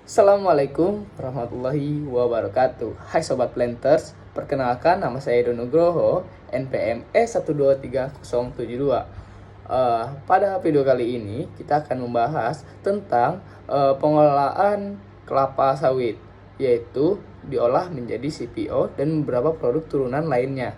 Assalamualaikum warahmatullahi wabarakatuh. Hai Sobat Planters, perkenalkan nama saya Edo Nugroho, NPM E123072. Pada video kali ini kita akan membahas tentang pengolahan kelapa sawit, yaitu diolah menjadi CPO dan beberapa produk turunan lainnya.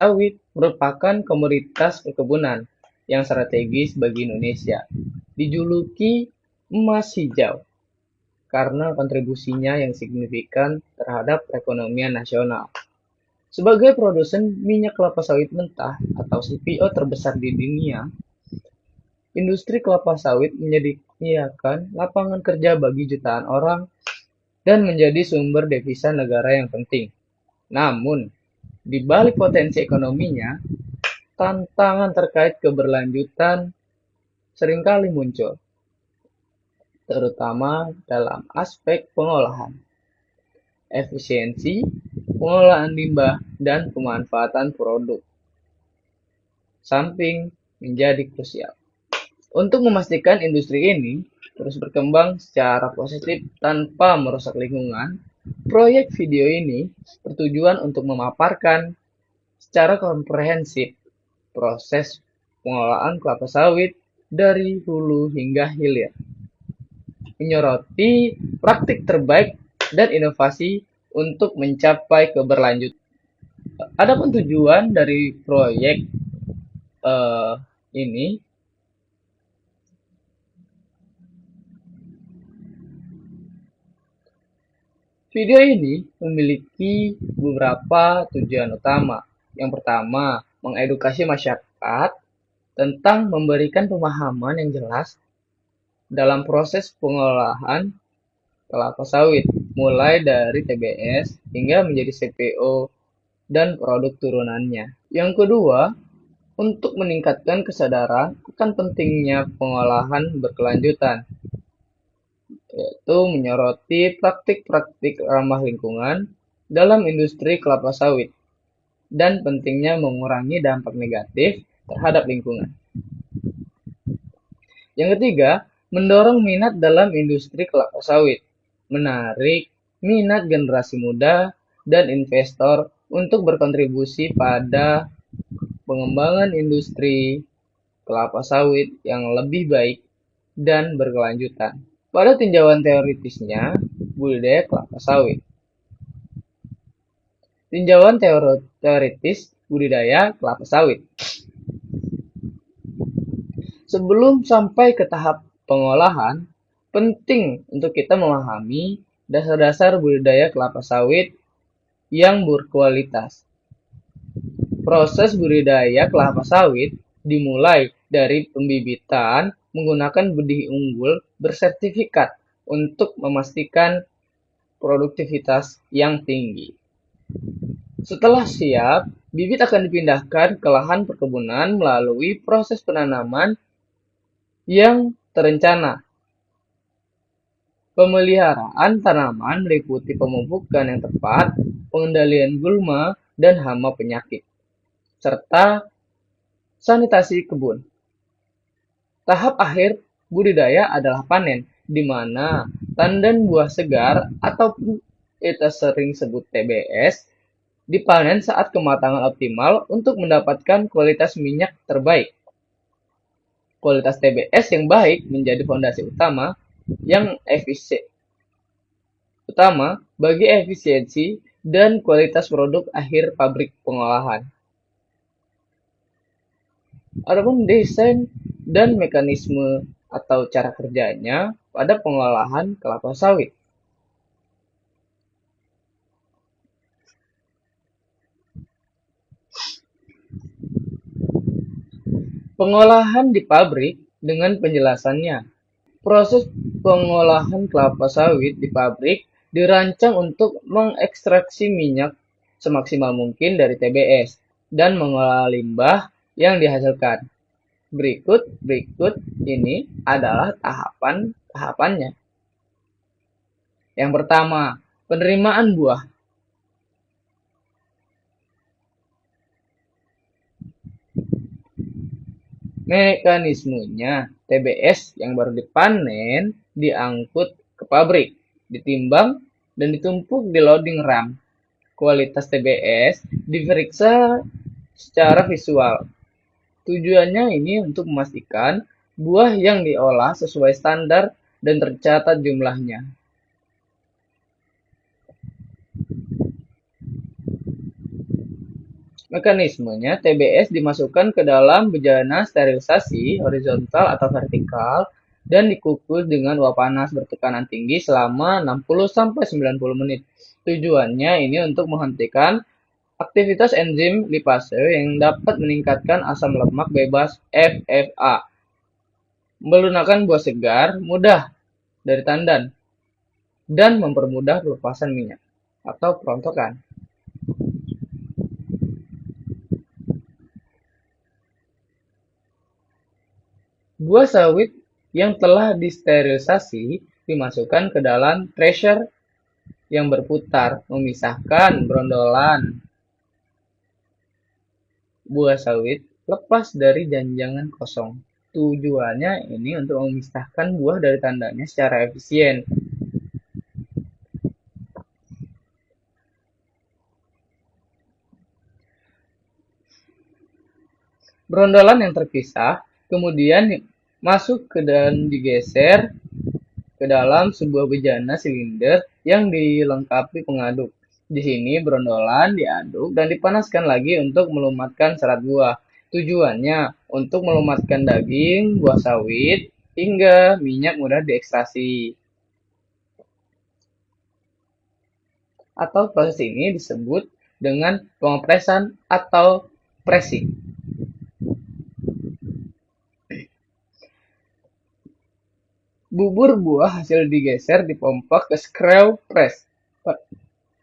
Sawit merupakan komoditas perkebunan yang strategis bagi Indonesia. Dijuluki emas hijau karena kontribusinya yang signifikan terhadap perekonomian nasional. Sebagai produsen minyak kelapa sawit mentah atau CPO terbesar di dunia, industri kelapa sawit menyediakan lapangan kerja bagi jutaan orang dan menjadi sumber devisa negara yang penting. Namun, di balik potensi ekonominya, tantangan terkait keberlanjutan seringkali muncul, terutama dalam aspek pengolahan, efisiensi, pengolahan limbah, dan pemanfaatan produk samping menjadi krusial. Untuk memastikan industri ini terus berkembang secara positif tanpa merusak lingkungan, proyek video ini bertujuan untuk memaparkan secara komprehensif proses pengolahan kelapa sawit dari hulu hingga hilir, menyoroti praktik terbaik dan inovasi untuk mencapai keberlanjutan. Adapun tujuan dari proyek ini, video ini memiliki beberapa tujuan utama. Yang pertama, mengedukasi masyarakat tentang memberikan pemahaman yang jelas dalam proses pengolahan kelapa sawit, mulai dari TBS hingga menjadi CPO dan produk turunannya. Yang kedua, untuk meningkatkan kesadaran akan pentingnya pengolahan berkelanjutan, yaitu menyoroti praktik-praktik ramah lingkungan dalam industri kelapa sawit dan pentingnya mengurangi dampak negatif terhadap lingkungan. Yang ketiga, mendorong minat dalam industri kelapa sawit, menarik minat generasi muda dan investor untuk berkontribusi pada pengembangan industri kelapa sawit yang lebih baik dan berkelanjutan. Pada tinjauan teoritisnya, budidaya kelapa sawit. Tinjauan teoritis budidaya kelapa sawit. Sebelum sampai ke tahap pengolahan, penting untuk kita memahami dasar-dasar budidaya kelapa sawit yang berkualitas. Proses budidaya kelapa sawit dimulai dari pembibitan menggunakan benih unggul bersertifikat untuk memastikan produktivitas yang tinggi. Setelah siap, bibit akan dipindahkan ke lahan perkebunan melalui proses penanaman yang terencana. Pemeliharaan tanaman meliputi pemupukan yang tepat, pengendalian gulma dan hama penyakit, serta sanitasi kebun. Tahap akhir budidaya adalah panen, di mana tandan buah segar atau kita sering sebut TBS dipanen saat kematangan optimal untuk mendapatkan kualitas minyak terbaik. Kualitas TBS yang baik menjadi fondasi utama bagi efisiensi dan kualitas produk akhir pabrik pengolahan. Adapun desain dan mekanisme atau cara kerjanya pada pengolahan kelapa sawit. Pengolahan di pabrik dengan penjelasannya. Proses pengolahan kelapa sawit di pabrik dirancang untuk mengekstraksi minyak semaksimal mungkin dari TBS dan mengolah limbah yang dihasilkan. Berikut ini adalah tahapannya. Yang pertama, penerimaan buah. Mekanismenya, TBS yang baru dipanen diangkut ke pabrik, ditimbang, dan ditumpuk di loading ram. Kualitas TBS diperiksa secara visual. Tujuannya ini untuk memastikan buah yang diolah sesuai standar dan tercatat jumlahnya. Mekanismenya, TBS dimasukkan ke dalam bejana sterilisasi horizontal atau vertikal dan dikukus dengan uap panas bertekanan tinggi selama 60-90 menit. Tujuannya ini untuk menghentikan aktivitas enzim lipase yang dapat meningkatkan asam lemak bebas FFA. Melunakan buah segar mudah dari tandan dan mempermudah pelepasan minyak atau perontokan. Buah sawit yang telah disterilisasi dimasukkan ke dalam thresher yang berputar, memisahkan brondolan buah sawit lepas dari janjangan kosong. Tujuannya ini untuk memisahkan buah dari tandanya secara efisien. Brondolan yang terpisah kemudian masuk ke dan digeser ke dalam sebuah bejana silinder yang dilengkapi pengaduk. Di sini brondolan diaduk dan dipanaskan lagi untuk melumatkan serat buah. Tujuannya untuk melumatkan daging, buah sawit, hingga minyak mudah diekstraksi. Atau proses ini disebut dengan pengopresan atau pressing. Bubur buah hasil digeser dipompa ke screw press.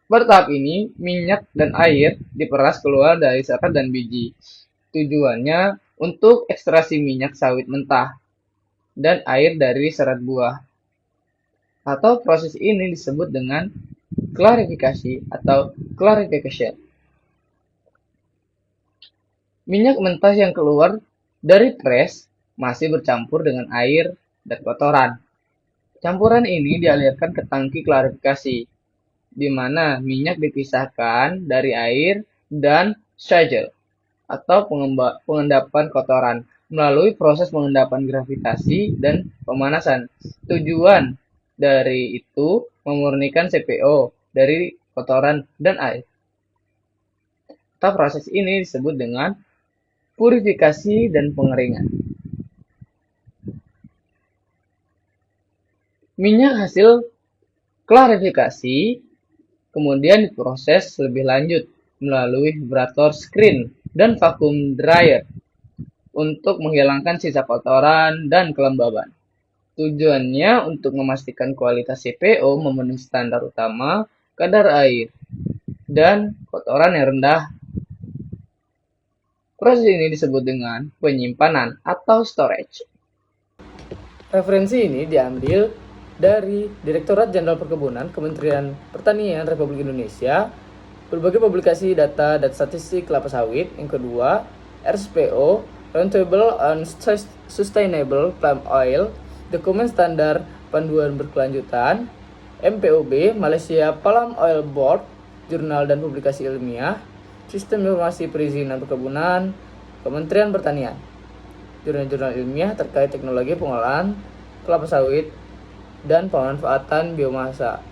Pada tahap ini, minyak dan air diperas keluar dari serat dan biji. Tujuannya untuk ekstraksi minyak sawit mentah dan air dari serat buah. Atau proses ini disebut dengan klarifikasi atau clarification. Minyak mentah yang keluar dari press masih bercampur dengan air dan kotoran. Campuran ini dialirkan ke tangki klarifikasi, di mana minyak dipisahkan dari air dan shagel atau pengendapan kotoran melalui proses pengendapan gravitasi dan pemanasan. Tujuan dari itu memurnikan CPO dari kotoran dan air. Atau proses ini disebut dengan purifikasi dan pengeringan. Minyak hasil klarifikasi kemudian diproses lebih lanjut melalui vibrator screen dan vacuum dryer untuk menghilangkan sisa kotoran dan kelembaban. Tujuannya untuk memastikan kualitas CPO memenuhi standar utama, kadar air, dan kotoran yang rendah. Proses ini disebut dengan penyimpanan atau storage. Referensi ini diambil dari Direktorat Jenderal Perkebunan, Kementerian Pertanian Republik Indonesia, berbagai publikasi data dan statistik kelapa sawit. Yang kedua, RSPO, Roundtable on Sustainable Palm Oil, Dokumen Standar Panduan Berkelanjutan, MPOB, Malaysia Palm Oil Board, Jurnal dan Publikasi Ilmiah, Sistem Informasi Perizinan Perkebunan, Kementerian Pertanian, jurnal-jurnal ilmiah terkait teknologi pengolahan kelapa sawit dan pemanfaatan biomasa.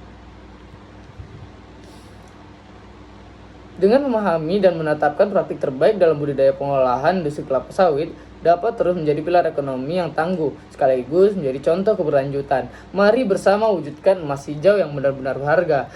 Dengan memahami dan menetapkan praktik terbaik dalam budidaya pengolahan industri kelapa sawit dapat terus menjadi pilar ekonomi yang tangguh, sekaligus menjadi contoh keberlanjutan. Mari bersama wujudkan emas hijau yang benar-benar berharga.